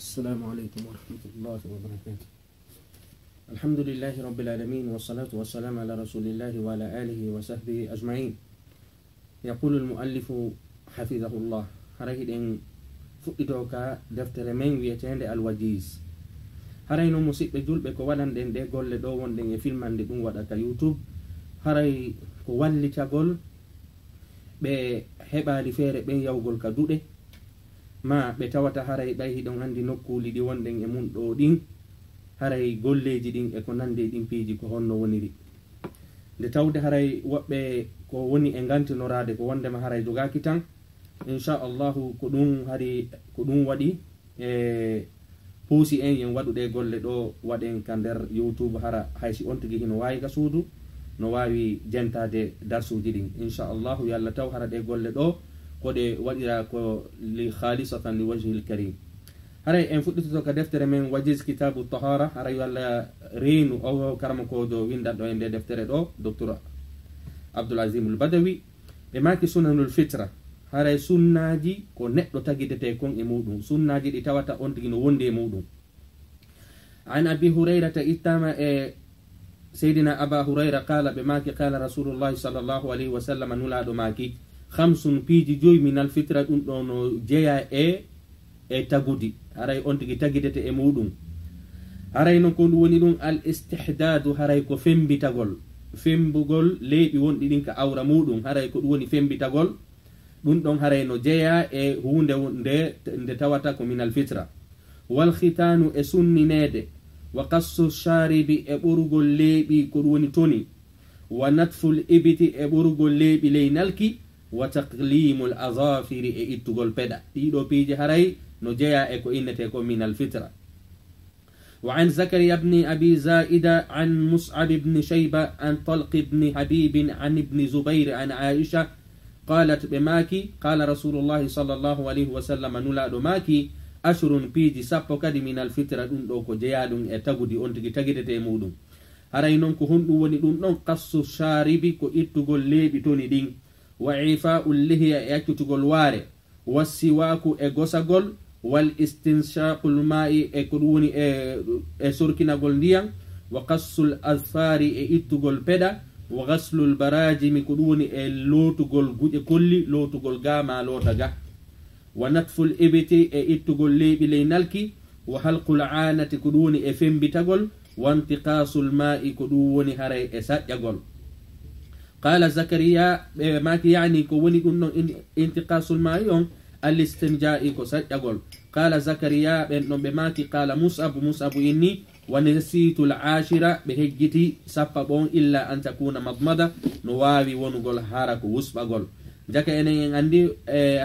السلام عليكم ورحمة الله وبركاته. الحمد لله رب العالمين والصلاة والسلام على رسول الله وعلى آله وصحبه أجمعين. يقول المؤلف حفظه الله هرهد إن فؤدوك دفتر من ويتهند الوجيز هرهي نو مسيب جول بكو ودان دين دي غول دو وون دين فيلمان دي دون ودا ka YouTube haray ko wallitagol be heɓali feere ɓen yawgol ka duɗe ma ɓe tawata haray ɓay hiɗon andi nokkuli ɗi wonɗen e mum ɗo ɗin haray golleji ɗin e ko nande ɗin piiji ko honno woniri nde tawde haray woɓɓe ko woni e gantinorade ko wondema haray jogaki tan inchallahu ko ɗum hari ko ɗum waɗi e puusi en yen waɗuɗe golle ɗo waɗen ka nder YouTube hara haysi on tigui hino wawi ga suudu no wawi jentade darsuji ɗin inchallahu yo Allah taw hara ɗe golle ɗo koɗe waɗira ko li khalisatan li wajhil karim. haray en fuɗɗitoto ka deftere men wajiz kitabu tahara hara yo Allah reenu o karamakojo windanɗo e nde deftere ɗo docteur Abdoul Azim al Badawi ɓe maki sunanul fitra haray sunnaji ko neɗɗo tagidete kon e muɗum sunnaji ɗi tawata on tigi no wondi e muɗum. an abi hurayrata ittama e seydina aba hurayra qala ɓe maki qala rasulullahi sallllahu alayhi wa sallam nulaɗo maki khamsun piiji joyi min alfitra ɗum ɗo no jeeya e tagudi haray on tigi tagidete e muɗum haray noon ko ɗum woni ɗum al istihdadu haray ko fembitagol fembugol leyɓi wonɗi ɗin ka awra muɗum haray ko ɗum woni fembitagol ɗum ɗon haray no jeeya e hunde nde tawata ko min alfitra wal khitanu e sunninede wa qassu sharibi e ɓorugol leeɓi ko ɗum woni toni wa natful ibiti e ɓorugol leeɓi ley nalki wa taqlimul azafiri e ittugol peɗa ɗiɗo piiji haray no jeeya e ko innete ko min alfitra. wa an zakariya bni abi zaida an mus'ab bni shayba an talq bni habibin an ibni zubair an aisha qalat ɓe maaki qala rasulullahi sallllahu alayhi wa sallam nulaɗo maaki ashrun piiji sappo kadi min alfitra ɗum ɗo ko jeeya ɗum e tagudi on tigi tagidete e muɗum haray noon ko honɗum woni ɗum ɗon qassu sharibi ko ittugol leeɓi toni ɗin wa ifa'u lihiya e accutugol waare wassiwaku e gosagol wal istinshaqul ma'i e ko ɗum woni e sorkinagol ndiyam wa qassul azfari e ittugol peɗa wa ghaslul barajimi ko ɗum woni e lootugol guƴe kolli lootugol gama loota ga wa natful ibiti e ittugol leeɓi ley nalki wa halqul anati ko ɗum woni e fembitagol wa intiqasul ma'i ko ɗum woni haray e saƴƴagol. qala zakariya ɓe maki yani ko woni ɗum ɗon intiqasul ma'i on al istinja'i ko saƴƴagol. qala zakariya ɓen ɗon ɓe maki qala musabu inni wa nasitul ashira ɓe hejjiti sappa ɓon illa an takuna madmada no wawi wonugol hara ko wusɓagol jaka enen en andi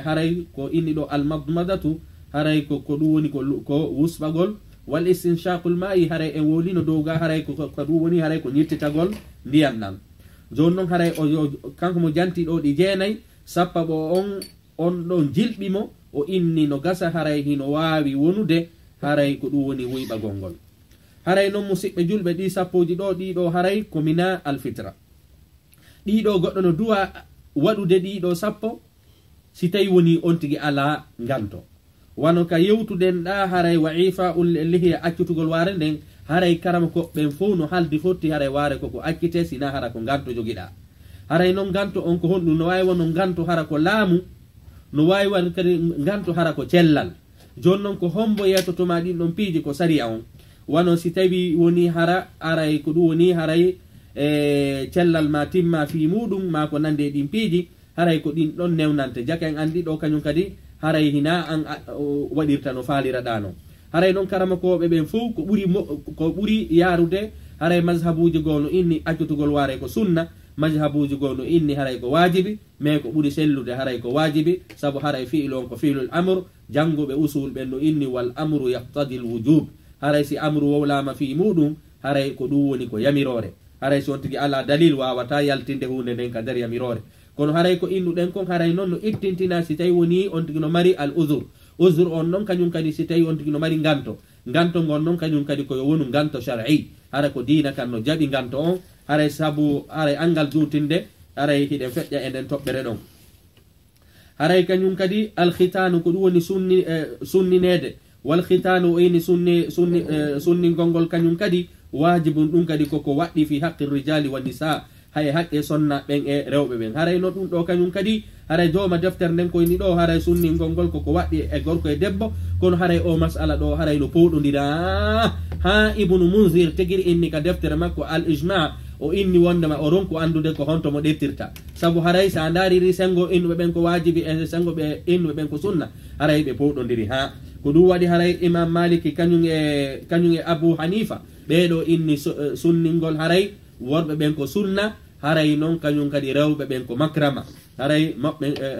haray ko inni ɗo al madmadatu haray ko ɗum woni ko wusɓagol wal istinshaqul ma'i haray en wolino dowga haray ko ɗum woni haray ko ñittitagol ndiyam ɗam joni noon haray kanko mo janti ɗo ɗi jeenayi sappa ɓo on ɗo jilɓimo o inni no gasa haray hino wawi wonude haray ko ɗum woni wuyɓagol ngol. haray noon musidɓe julɓe ɗi sappoji ɗo ɗiɗo haray ko mina alfitra ɗiɗo goɗɗo no duwa waɗude ɗiɗo sappo si tawi woni on tigi ala nganto wano ka yewtuden ɗa haray wa ifa'u lihiya accutugol waare nden haray karama koɓɓen fof no haldi fotti haray waare koko accite sina hara ko nganto joguiɗa haray noon nganto on ko honɗum no wawi wono nganto hara ko laamu no wawi won kadi nganto hara ko cellal joni noon ko hombo yetotoma ɗin ɗon piiji ko sariya on wano si tawi woni hara aray ko ɗum woni haray e cellal ma timma fi muɗum ma ko nande ɗin piiji haray ko ɗin ɗon newnante jaka en andi ɗo kañum kadi haray hina an waɗirta no faliraɗa no haray noon karamakoɓe ɓen fof ko ɓuuri yarude haray mazhabuji goo no inni accutugol waare ko sunna mazhabuji goo no inni haray ko wajibi mais ko ɓuuri sellude haray ko wajibi saabu haray fi'il on ko fi'lul amre janguɓe usul ɓen no inni wal amru yaqtadi l wujub haray si amru wowlama fi muɗum haray ko ɗum woni ko yamirore haray so on tigi ala dalil wawata yaltinde hunde nden ka nder yamirore kono haray ko innuɗen kon haray noon no ittintina si tawi woni on tigi no mari al usur on noon kañum kadi si tawi on tigi no mari nganto ngon noon kañum kadi koyo wonu nganto shar'i hara ko diina kan no jaɓi nganto on haray saabu haray angal jutinde haray hiɗen feƴƴa e nden toɓɓere ɗon haray kañum kadi alkhitanu ko ɗum woni sunninede wal khitanu ini sunni gongol kanyum kadi wajibun dum kadi koko waddi fi haqqi rijali wan nisa hay haqqe sonna ben e rewbe ben haray no dum do kanyum kadi haray joma defter nden ko ni do haray sunni gongol koko waddi e gorko e debbo kono haray o mas'ala do haray no powdondira ha ibnu munzir tegiri inni ka defter makko al ijma' o inni wondema o ronko andude ko honto mo deftirta sabu haray sa dariri sengo innuɓe ɓen ko wajibi e sengo ɓe innuɓe ɓen ko sunna haray ɓe powɗodiri ha ko ɗum waɗi haray imam maliki kañum e abu hanifa ɓeɗo inni sunningol haray worɓe ɓen ko sunna haray noon kañum kadi rewɓe ɓen ko makrama haray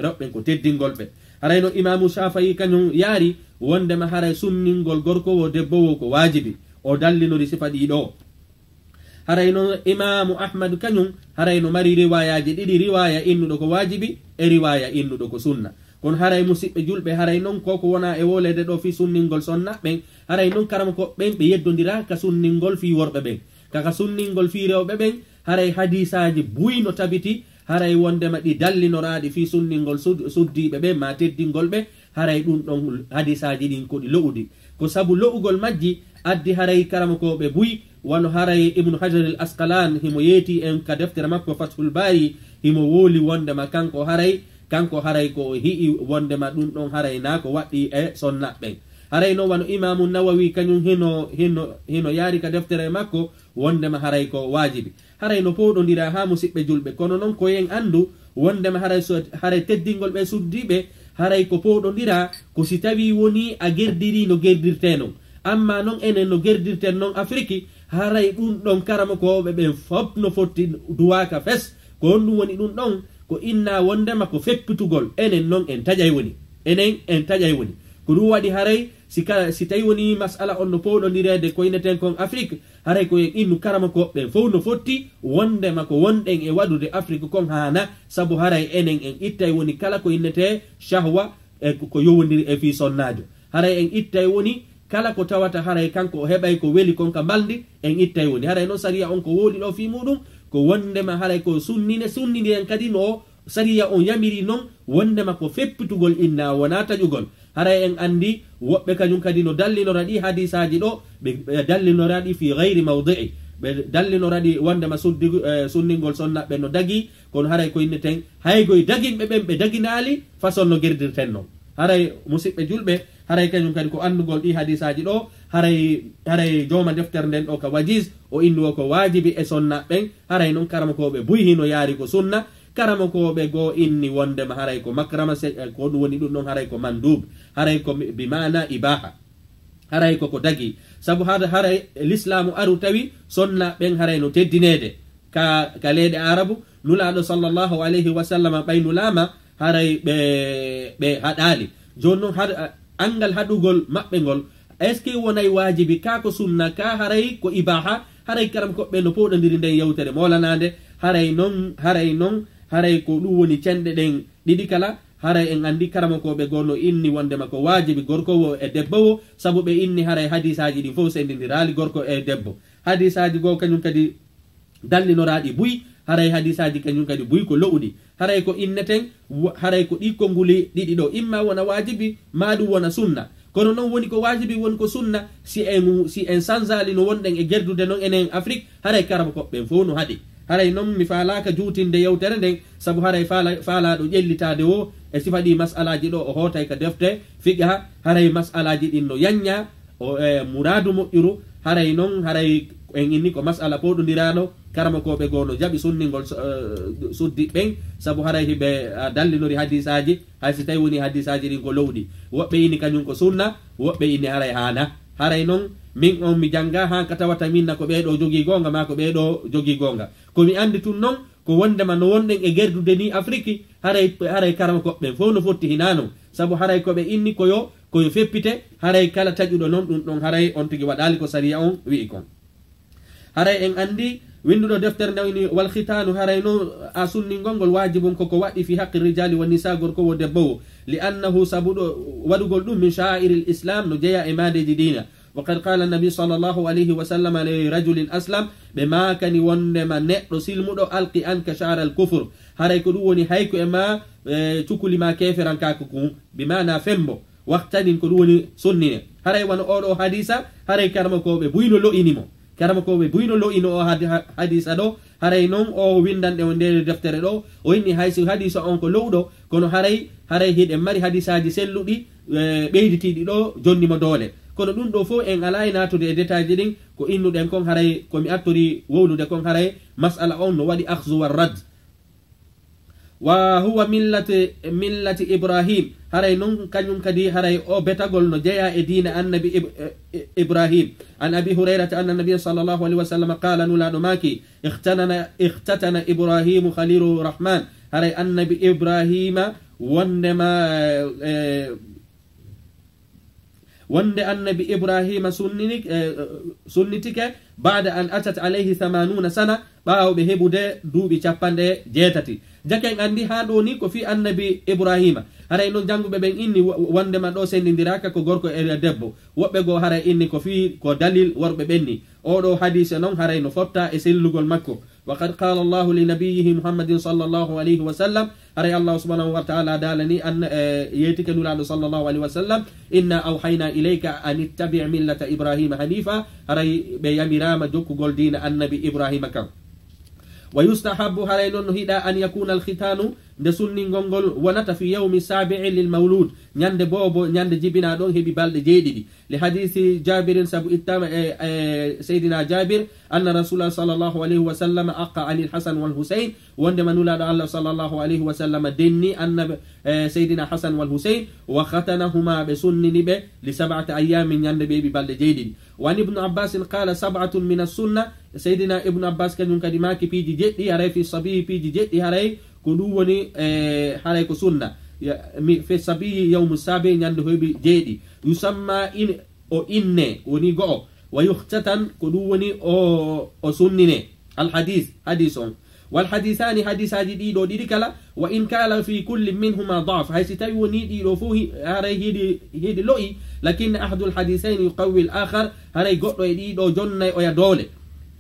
rewɓen ko teddingol ɓe haray no imamu shafayi kañum yaari wondema haray sunningol gorkowo debbowo ko wajibi o dallinori sifa ɗiɗo haray no imamu ahmadu kañum haray no mari riwayaji ɗiɗi riwaya innuɗo ko wajibi e riwaya innuɗo ko sunna kono haray musidɓe julɓe haray noon koko wona e wolede ɗo fi sunningol sonnaɓɓen haray noon karama ko ɓen ɓe yeddodira ka sunningol fi worɓe ɓen kaka sunningol fi rewɓe ɓen haray hadisaji buyno tabiti haray wondema ɗi dallinoraɗi fi sunningol suddiɓe ɓe ma teddingol ɓe haray ɗum ɗon hadisaji ɗin koɗi lo'udi ko saabu lo'ugol majji addi haray karama ko ɓe buyi wano haray ibnu hajar al asqalan himo yeeti en ka deftere makko fathul bari himo woli wondema kanko haray ko hi'i wondema ɗum ɗon haray na ko waɗɗi e sonnaɓɓen haray no wano imamu nawawi kañum hino yaari ka deftere makko wondema haray ko wajibi haray no powɗodira ha musidɓe julɓe kono noon ko yen andu wondema haray teddingol ɓe suddiɓe haray ko powɗodira ko si tawi woni a gerdiri no gerdirte non amma noon enen no gerdirten noon afrique haray ɗum ɗon karama koɓe ɓen fop no fotti duwaka fes ko on ɗum woni ɗum ɗon ko inna wondema ko feppitugol enen noon en taƴay woni ko ɗum waɗi haray si tawi woni masala on no powɗodirede koyneten kon afrique haray koyen innu karama koɓɓen fof no fotti wondema ko wonɗen e waɗude afrique kon hana saabu haray enen en ittay woni kala ko innete shahwa e ko yowodiri e fi sonnajo haray en ittay woni kala ko tawata haray kanko o heɓay ko weli kon ka baldi en ittay woni haray noon sariya on ko woɗi ɗo fi muɗum ko wondema haray ko sunnini en kadi no sariya on yamiri noon wondema ko feppitugol inna wona taƴugol haray en andi woɓɓe kañum kadi no dallinora ɗi hadisaji ɗo ɓe dallinoraɗi fi gayri mawdi'i ɓe dallinoraɗi wondema sunningol sonnaɓe no dagi kono haray ko inneten haygoye daginɓe ɓen ɓe daginali façon no gerdirten noon haray musidɓe julɓe haray kañum kadi ko andugol ɗi hadisaji ɗo haray joma deftere nden ɗo ka wajis o innuwo ko wajibi e sonnaɓɓen haray noon karama koɓe buy hino yaari ko sunna karama koɓe goo inni wondema haray ko makrama ko ɗum woni ɗum ɗon haray ko mandub haray ko bimana ibaha haray koko dagi saabu haray l'islamu aru tawi sonnaɓɓen haray no teddinede ka leyɗe arabu nulaɗo sallllahu alayhi wa sallam ɓaynulama haray ɓe haɗali joni noon angal haɗugol maɓɓe ngol est ce que wonay wajibi ka ko sunna ka haray ko ibaha haray karam koɓɓe no powɗodiri nden yewtere molanade haray noon haray ko ɗum woni cenɗe ɗen ɗiɗi kala haray en andi karamakoɓe gonno inni wondema ko wajibi gorkowo e debbowo saabu ɓe inni haray hadisaji ɗin fof sendidirali gorko e debbo hadisaji goo kañum kadi dallinoraɗi buy haray hadisaji kañum kadi buy ko lo'uɗi haray ko inneten haray ko ɗi konnguli ɗiɗi ɗo imma wona wajibi ma ɗum wona sunna kono noon woni ko wajibi woni ko sunna si en sansali no wonɗen e gerdude noon enen afrique haray karama koɓɓen fof no haɗi haray noon mi falaka juutinde yewtere nden saabu haray faalaɗo ƴellitade o e sifa ɗi masalaji ɗo o hootay ka defte fiqa haray masalaji ɗin no yanña o muradu moƴƴuru haray noon haray en inni ko masala powɗodiraɗo karama koɓe goo no jaaɓi sunningol suddiɓɓen saabu haray hiɓe dallinori hadisaji hay si tawi woni hadisaji ɗin ko lowɗi woɓɓe inni kañum ko sunna woɓɓe inni haray hana haray noon min on mi jangga ha ka tawata minna ko ɓeɗo jogui gonga ma ko ɓeɗo jogui gonga komi andi tun noon ko wondema no wonɗen e gerdude ni afrique haray karama koɓɓen fof no fotti hina noon saabu haray koɓe inni koyo feppite haray kala taƴuɗo noon ɗum ɗon haray on tigui waɗali ko sariya on wi'i kon haray en andi winduɗo deftere ndewni wal khitanu haray no a sunningol ngol wajibum koko waɗɗi fi haqqi rijali wa nisa gorkowo debbowo li annahu sabuɗo waɗugol ɗum min sha'iri l islam no jeeya e madeji dina وقد قال النبي صلى الله عليه وسلم لرجل أسلم بما كان وندما نيدو سلمودو ألقي أنك شعر الكفر هاراي كو وني هايكو اما تشكولي ما كافران كاكو بما نا فمبو وقتين كو وني سنين haray wano oɗo hadisa haray karama koɓe buyno lo'inimo karama koɓe buyno lo'ino o hadisa ɗo haray noon o windanɗe o nder deftere ɗo o inni haysi hadisa on ko lowɗo kono haray hiɗen mari hadisaji selluɗi ɓeyditiɗi ɗo jonnimo doole kono ɗum ɗo fof en alayi natude e détail ji ɗin ko innuɗen kon haray komi attori wowlude kon haray masala on no waɗi akhzu wa rad wa huwa millati ibrahim haray noon kañum kadi haray o betagol no jeeya e diina annabi ibrahim an abi hurayrata anna nabiyya sallallahu alaihi wasallam qala nulaɗo maki ihtatana ibrahimu khalilu rahman haray annabi ibrahima wonde annabi ibrahima sunnitike bada an atat alayhi 80 sana ɓawɓe heɓude duuɓi 80 jaken andi ha ɗo ni ko fi annabi ibrahima haray noon jannguɓe ɓen inni wondema ɗo sendidiraka ko gorko e debbo woɓɓe goo haray inni ko fi ko dalil worɓe ɓenni oɗo hadise noon haray no fotta e sellugol makko وقد قال الله لنبيه محمد صلى الله عليه وسلم أري الله سبحانه وتعالى دالني أن يتك نولاد صلى الله عليه وسلم إنا أوحينا إليك أن اتبع ملة إبراهيم حنيفا أري بيامرام جوك قول دين النبي إبراهيم كم ويستحب هرين هدا أن يكون الختان دسنين غنغول ونت في يوم السابع للمولود نياند بوبو نياند جيبنا دون هبي بالد جيدي لحديث جابر سبو اتام سيدنا جابر أن رسول الله صلى الله عليه وسلم أقى عن الحسن والحسين وعندما نولد الله صلى الله عليه وسلم دني أن سيدنا حسن والحسين وختنهما بسن نبه ل7 أيام نياند بيبي بالد جيدي وعن ابن عباس قال 7 من السنة سيدنا ابن عباس كان ينكدماك بيجي جدي هراي في الصبي بيجي جدي هراي كدووني هراي كسنة في الصبي يوم السابع نياند هبي جيدي يسمى إن وني جو ويختتن كدوني أو سنني الحديث حديثون والحديثان حديث جديد ودي كلا وإن كان في كل منهما ضعف هاي ستايوني دي فوه هاي هيدي لوي لكن أحد الحديثين يقوي الآخر هاي قطو يدي دو جنة ويا دولة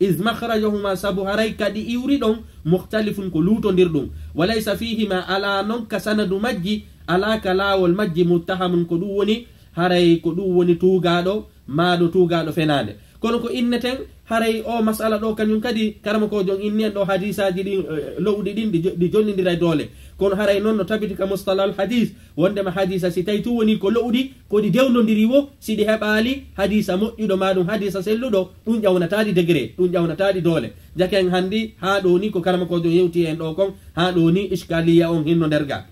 إذ مخرجهما سابو هاي كدي يريدون مختلف كلوتون ديردون وليس فيهما على ننك سند مجي على كلا والمجي متهم كدوني هاي كدوني توغادو maɗo tugaɗo fenade kono ko inneten haray o masala ɗo kañum kadi karama ko jon innien ɗo hadisaji ɗi lowɗi ɗin ɗi jonnidira doole kono haray noon no tabiti ka mustalal hadis wondema hadisa si tawi tu woni ko lowɗi koɗi dewnodiri wo siɗi heɓali hadisa moƴƴuɗo maɗum hadisa selluɗo ɗum ƴawnataɗi degré ɗum ƴawnataɗi doole jaken handi ha ɗo ni ko karama ko jon yewti en ɗo kon ha ɗo ni iskaliya on hinno nder ga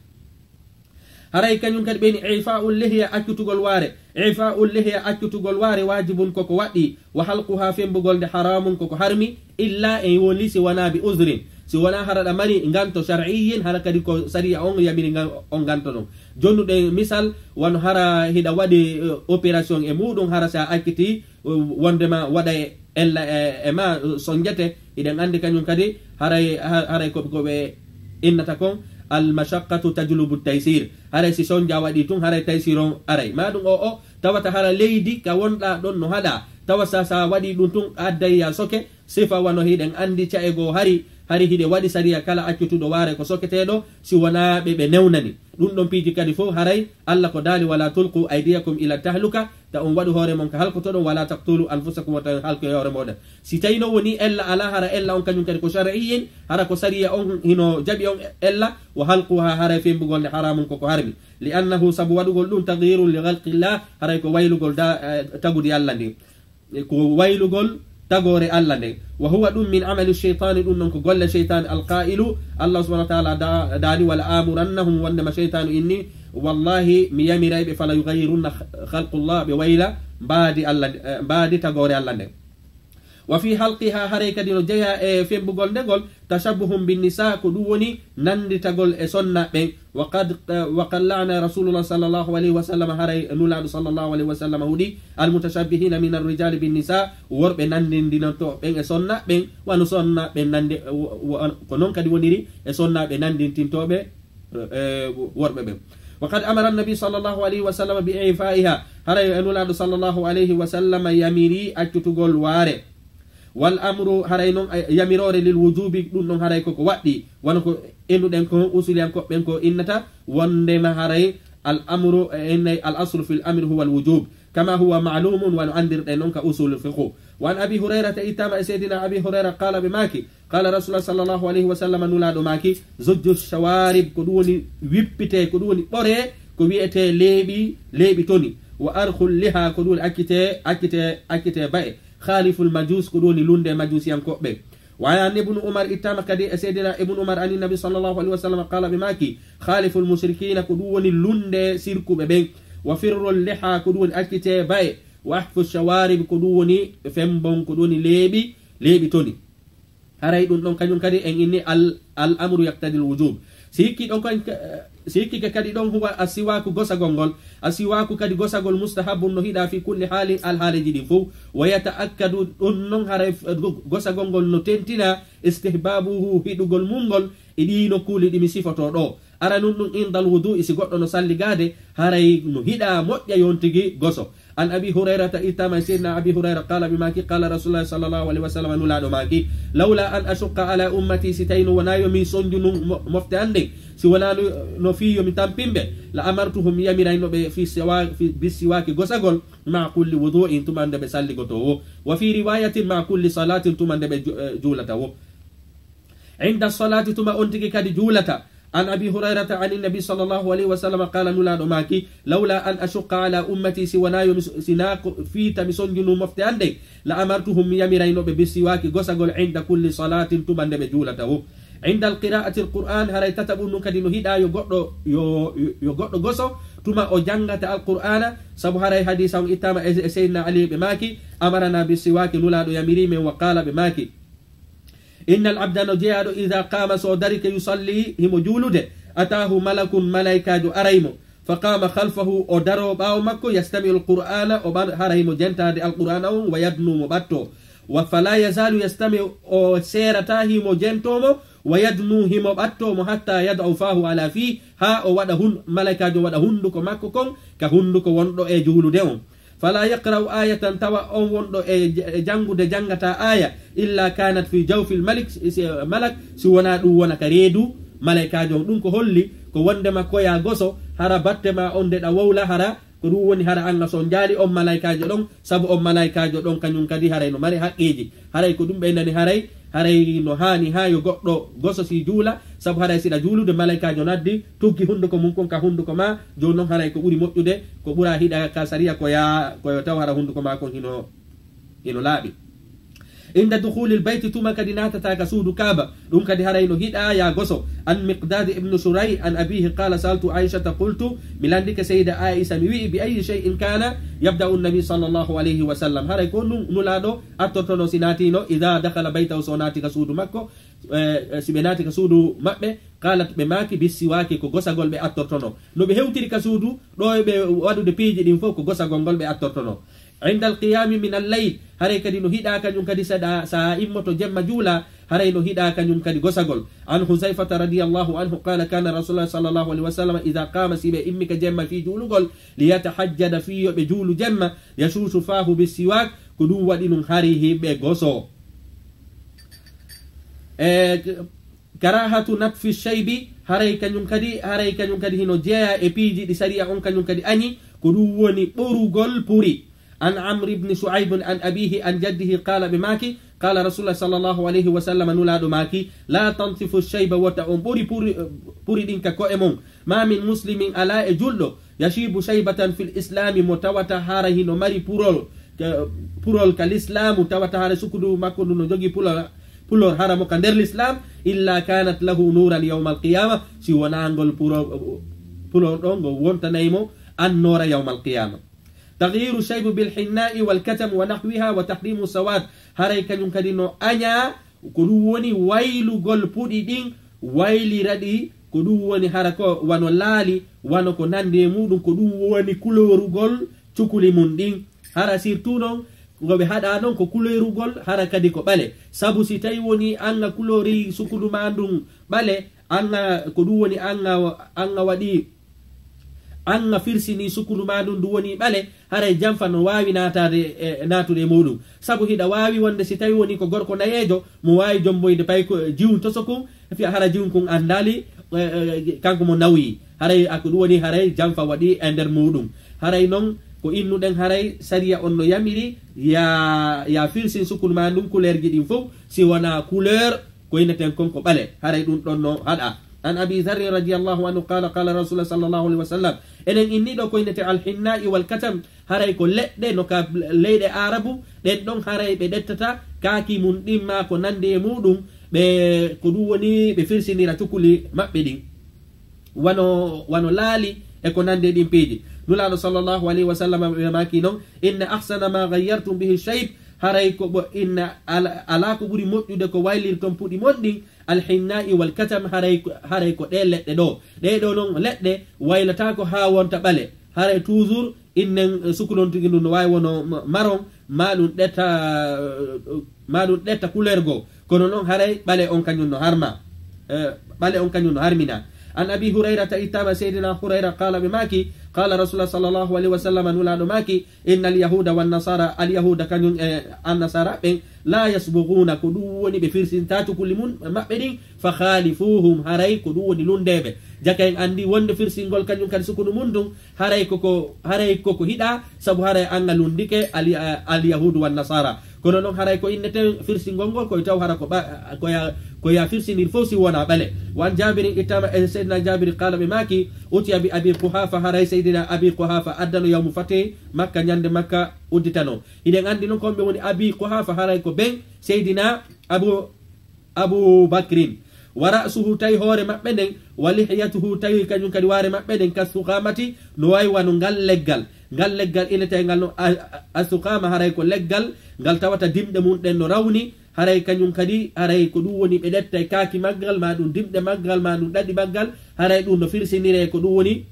haray kañum kadi ɓeni ifa'ul lihya accutugol waare ifa'ul lihya accutugol waare wajibun koko waɗɗi wa halquha fembugol nde haramun koko harmi illa en woni si wona bi uzrin si wona haraɗa mari ganto shar'iyyin hara kadi ko sariya on yamiri on ganto ɗon jonnuɗe misal wano hara hiɗa waɗi opération e muɗum hara sa acciti wondema waɗa ella e ma sonjete iɗen andi kañum kadi haray koɓe innata kon المشقة تجلب التيسير هذا سيسون جوادي تون هذا تيسيرون أري ما دون أو توا تهرا ليدي كون لا دون نهدا توا ساسا وادي دون تون أدي يا سوكي سيفا ونهيدن عندي تأجو هري هيدي وادي سريع كلا أكتو دواره كسوكي تيلو سوانا ببنونني دون بيجي كديفو هري الله كدالي ولا تلقوا أيديكم إلى التهلكة تأم ودو هوري منك هلكو تدو ولا تقتلوا أنفسكم وتهلكو يا هوري مودا سيتاينو وني إلا على هرا إلا أنك يمكن كشرعيين هرا كسريع أن هنو جبي إلا وهلقوها هرا فين بقول حرام كوكو هرمي لأنه سبوادو قول تغيير لغلق الله هرا كويلو قول دا تقول يالله دي كويلو قول تغوري الله دي وهو دون من عمل الشيطان دون نكو قول الشيطان القائل الله سبحانه وتعالى داني ولا آمرنهم وانما شيطان إني والله ميامي رايب فلا يغيرون خلق الله بويلة بعد تغوري الله دي وفي حلقها هريكا دينو جيها فين بقول نقول تشبهم بالنساء كدوني نندي تقول سنة بين وقد لعن رسول الله صلى الله عليه وسلم هري نولاد صلى الله عليه وسلم هودي المتشبهين من الرجال بالنساء ورب نندي دينو بين سنة بين ونسنة بين نندي كنون كدونيري سنة بين نندي تنتوبه ورب بين وقد أمر النبي صلى الله عليه وسلم بإعفائها هري نولاد صلى الله عليه وسلم يميري أكتغول واري والأمر هرينون يميرور للوجوب دون هراي كوكو وادي وانكو إنو دنكو أصوليان كو بنكو إنتا واندما هراي الأمر إن الأصل في الأمر هو الوجوب كما هو معلوم ونعندر أنك أصول الفقه. وعن أبي هريرة إتام سيدنا أبي هريرة قال بماكي قال رسول الله صلى الله عليه وسلم نولاد ماكي زج الشوارب كدوني ويبتي كدوني بوري كويته ليبي توني وأرخل لها كدوني أكتي باي خالف المجوس كدوني لند مجوس ينكو بي. وعن ابن عمر إتام كدي سيدنا ابن عمر عن النبي صلى الله عليه وسلم قال بماكي خالف المشركين كدوني لند سيركو بي وفر اللحى كدوني أكتي باي واحفظ الشوارب كدوني فمبون كدوني ليبي توني. haray ɗum ɗon kañum kadi en inni al amru yaqtadi l wujub sikki ka kadi ɗon huwa asiwaku gosagol ngol asiwaku kadi gosagol mustahabun no hiɗa fi kulli halin alhaaleji ɗin fof wa yata'akkadu ɗum non haray gosagol ngol no tentina istihbabuhu hiɗugol mumgol e ɗino kuuli ɗimi sifoto ɗo ara nun ɗum indal wudu isi goɗɗo no salligade haray no hiɗa moƴƴa yontigi goso. عن أبي هريرة إتما سيدنا أبي هريرة قال بماكي قال رسول الله صلى الله عليه وسلم نولاد ماكي لولا أن أشق على أمتي ستين ونايو من سنجن مفتاندي سولا نفيو من تنبيمبه لأمرتهم يميرين بالسواك غسغل مع كل وضوء تمان دب سالغتو وفي رواية مع كل صلاة تمان دب جولته عند الصلاة تما أنتك كد جولته. عن أبي هريرة عن النبي صلى الله عليه وسلم قال نولاد ماكي لولا أن أشق على أمتي سونا سناق في تمسون جنو مفتاندي لأمرتهم يميرين بالسواك غسغل عند كل صلاة تمن بجولته. عند القراءة القرآن هري تتبون كدينو هيدا يغطو غسو تما أجنغة القرآن سبو هري حديثا إتاما سيدنا علي بماكي أمرنا بالسواك نولاد يميرين وقال بماكي إن العبد نجياد إذا قام صدرك يصلي هم جولد أتاه ملك ملائكة أريم فقام خلفه أدرو باو مكو يستمع القرآن هرهم جنتا القرآن ويدنو مبتو وفلا يزال يستمع سيرتاه مجنتوم ويدنوه مبتو حتى يدعو فاه على فيه ها ودهن ملائكة ودهندك مكو كهندك وندو جولدهم فلا يقرأ آية توا أو جنغو جنغتا آية إلا كانت في جوف الملك ملك سوانا دونا كريدو ملائكة دون كو هولي كو وندما كويا غوسو هرا باتما أون دي وولا هرا كو ووني هرا أنغا سونجالي أم ملائكة دون سب أم ملائكة دون كنيون كدي هراي نو ماري حقيجي هراي كو دوم بيناني haray no hani ha yo goɗɗo goso si juula sabu haray siɗa juulude malaikajo naddi tuggi hunduko mum kon ka hunduko ma joni noon haray ko ɓuuri moƴƴude ko ɓuura hiɗa ka sariya koyo taw hara hunduko ma kon hino laaɓi. عند دخول البيت ثم كدي ناتتا كسود كعبة دون كدي هرينو هيدا يا غوسو عن مقداد ابن شري عن أبيه قال سألت عائشة قلت ملاندك سيدة عائشة ميوي بأي شيء كان يبدأ النبي صلى الله عليه وسلم هري كون نولادو أتوتونو سيناتينو إذا دخل بيته سوناتي كسود مكو سبناتي كسود مكبه قالت بماكي بالسواك كو غوسا غول بي أتوتونو نو بهوتيري كسودو دو بي وادو دي بيجي دين فوق كو غوسا غول بي أتوتونو. عند القيام من الليل هري كدي نو هيدا كانيوم كدي سدا سائمتو جمع جولا هري نو هيدا كانيوم كدي غوساغول. عن حذيفة رضي الله عنه قال كان رسول الله صلى الله عليه وسلم إذا قام سيبه إمك جمع في جولغول ليتحجد فيه بجول جمع يشوش فاه بالسواك كدو ودين هريه بغوسو. كراهة نطف الشيب هري كانيوم كدي هنو جيا إبيجي دي سريع كانيوم كدي أني كدو وني بورغول بوري. عن عمرو بن شعيب عن أبيه عن جده قال بماكي قال رسول الله صلى الله عليه وسلم نولاد ماكي لا تنطف الشيب وتأم بوري دينك كوئمون ما من مسلم ألا جلو يشيب شيبة في الإسلام متوتا هاره نمري بورول كالإسلام متوتا هاره سكدو ماكو نجوغي بولور هارمو كندر الإسلام إلا كانت له نورا يوم القيامة سيوانا أنغل بولور دونغو وونتا نيمو النور يوم القيامة. تغيير الشيب بالحناء والكتم ونحوها وتحريم السواد هاي كان يمكننو أنيا كدووني ويلو غول بودي دين ويلي ردي كدووني هاركو وانو لالي وانو كناندي مودو كدووني كولورو غول تشوكولي موندين هارا سيرتونو ngobe hada non ko couleur gol hara kadi ko bale sabu si tay woni anga couleur sukulu mandum bale anga ko du woni anga wadi anga firsini sukulu madum du woni bale hara jamfa no wawi natude modum sabu hida wawi wonde si tay woni ko gorko nayejo mo wawi jomboyde pay ko jiwun to soko fi hara jiwun kon andali kanko mo nawi hara akko du woni hara jamfa wadi ender modum hara non ko innuɗen haray sariya on no yamiri ya firsin sukun ma ɗum couleur ji ɗin fof si wona couleur ko inneten konko ɓale haray ɗum ɗon no haɗa. an abi dharri radiallahu anhu qala qala rasulullah sallallahu alaihi wasallam enen inni ɗo ko innete alhinnai walkatam haray ko leɗɗe no ka leyɗe arabu ɗen ɗon haray ɓe ɗettata kaaki mum ɗimma ko nande e muɗum ɓe ko ɗum woni ɓe firsinira cukuli maɓɓe ɗin wano laali e ko nande ɗin peeji. nulaɗo sallllahu alayhi wa sallam ɓe maki noon inna ahsana ma gayyartum bihi shayb haray ko inna ala ko ɓuri moƴƴude ko waylirton puɗi mon ɗin alhinnai walkatam haray ko ɗe leɗɗe ɗo ɗeɗo noon leɗɗe waylata ko ha wonta ɓale haray toujours innen sukulon tigi ɗum no wawi wono maron maɗum ɗetta couleur goo kono noon haray ɓale on kañum no harma ɓale on kañum no harmina. an abi hurayrata ittama seydina hurayra qala ɓe maki qala rasulullah sallllahu alayhi wa sallam nulaɗo maki inna alyahuda wannasara alyahuda kañum e annasara ɓen la yasbuguna ko ɗum woni ɓe firsinta cukulli mum maɓɓe ɗin fa khalifuhum haray ko ɗum woni lundeɓe jaka en andi wonde firsingol kañum kadi sukunu mum ɗum haray koko hiɗa saabu haray anga lundike alyahudu wannasara kono noon haray ko innete firsingol ngol koye taw hara ko ya firsinir fof si wona ɓale. wan jabirin ittama e seydina jabiri qala ɓe maki utiya bi abi quhafa haray seydina abi quhafa addano yawmu fate makka ñande makka udditano hiɗen andi noon komɓe woni abi quhafa haray ko ɓen seydina abu bakrin wa ra'suhu tawi hoore maɓɓe nden wa lihyatuhu tawi kañum kadi waare maɓɓe nden kasukamati no wawi wano ngal leggal inete ngal no asukama haray ko leggal ngal tawata dimɗe mum ɗen no rawni haray kañum kadi haray ko ɗum woni ɓe ɗetta e kaaki maggal ma ɗum dimɗe maggal ma ɗum ɗaɗi maggal haray ɗum no firsinire ko ɗum woni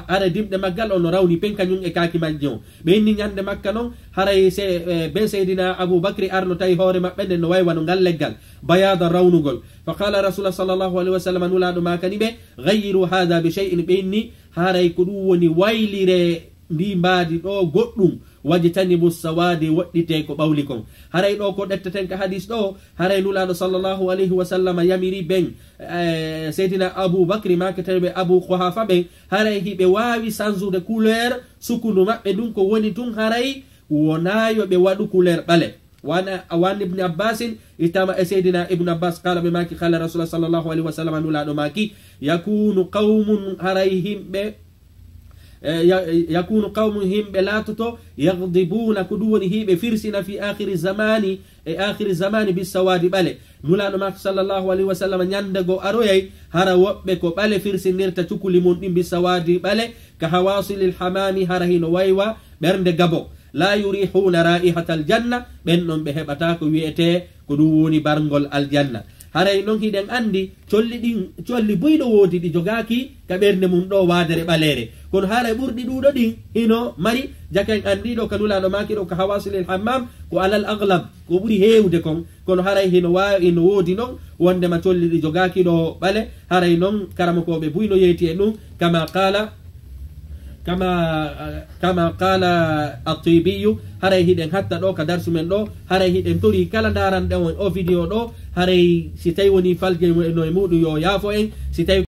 haray dimɗe maggal on no rawni pen kañum e kaaki majji o ɓe inni ñande makka noon haray ben seydina aboubacry arno tawi hoore maɓɓe nden no wawi wano ngal leggal bayada rawnugol fa qala rasulullah sallllahu alayhi wa sallam nulaɗo makani ɓe gayyiru hada bi shay'in ɓe inni haray ko ɗum woni waylire ndi mbaadi ɗo goɗɗum wajitanibu sawadi woɗɗite ko ɓawli kon haray ɗo ko ɗetteten ka hadis ɗo haray nulaɗo sallllahu alayhi wa sallam yamiri ɓen seydina aboubacry maketaɓe abu quhafa ɓen haray hiɓe wawi chanzude couleur sukundu maɓɓe ɗum ko woni tun haray wonayo ɓe waɗu couleur ɓale. wan ibni abbasin ittama e seydina ibnu abbas qala ɓe maki qala rasulullah sallllahu alayhi wa sallam nulaɗo maki yakunu qawmun haray himɓe yakunu qawmun himɓe laatoto yagdibuna ko ɗum woni hiɓe firsina fi akhiri zamani bisawadi ɓale nulaɗo mako sallllahu alayhi wa sallam ñande go aroyay hara woɓɓe ko ɓale firsinirta cukuli mum ɗin bisawadi ɓale ka hawasilil hamami hara hino waywa ɓernde gabo la yurihuna raihata aljanna ɓen ɗon ɓe heɓata ko wiyete ko ɗum woni bargol aljanna. haray noon hiɗen andi colli buyɗo woodi ɗi jogaki ka ɓernde mum ɗo wadere ɓalere kono haray ɓurɗi ɗuɗo ɗin hino mari jaka en andi ɗo ka nulaɗo maki ɗo ka hawasilil hammam ko alal aglab ko ɓuuri hewde kon kono haray hino woodi noon wondema colli ɗi jogaki ɗo ɓale haray noon karamakoɓe buyno yeyti e ɗum kama qala atibiyu haray hiɗen hatta ɗo ka darsu men ɗo haray hiɗen tori kala daran ɗen o vidéo ɗo haray si tawi woni falje no e muɗum yo yaafo en si tawi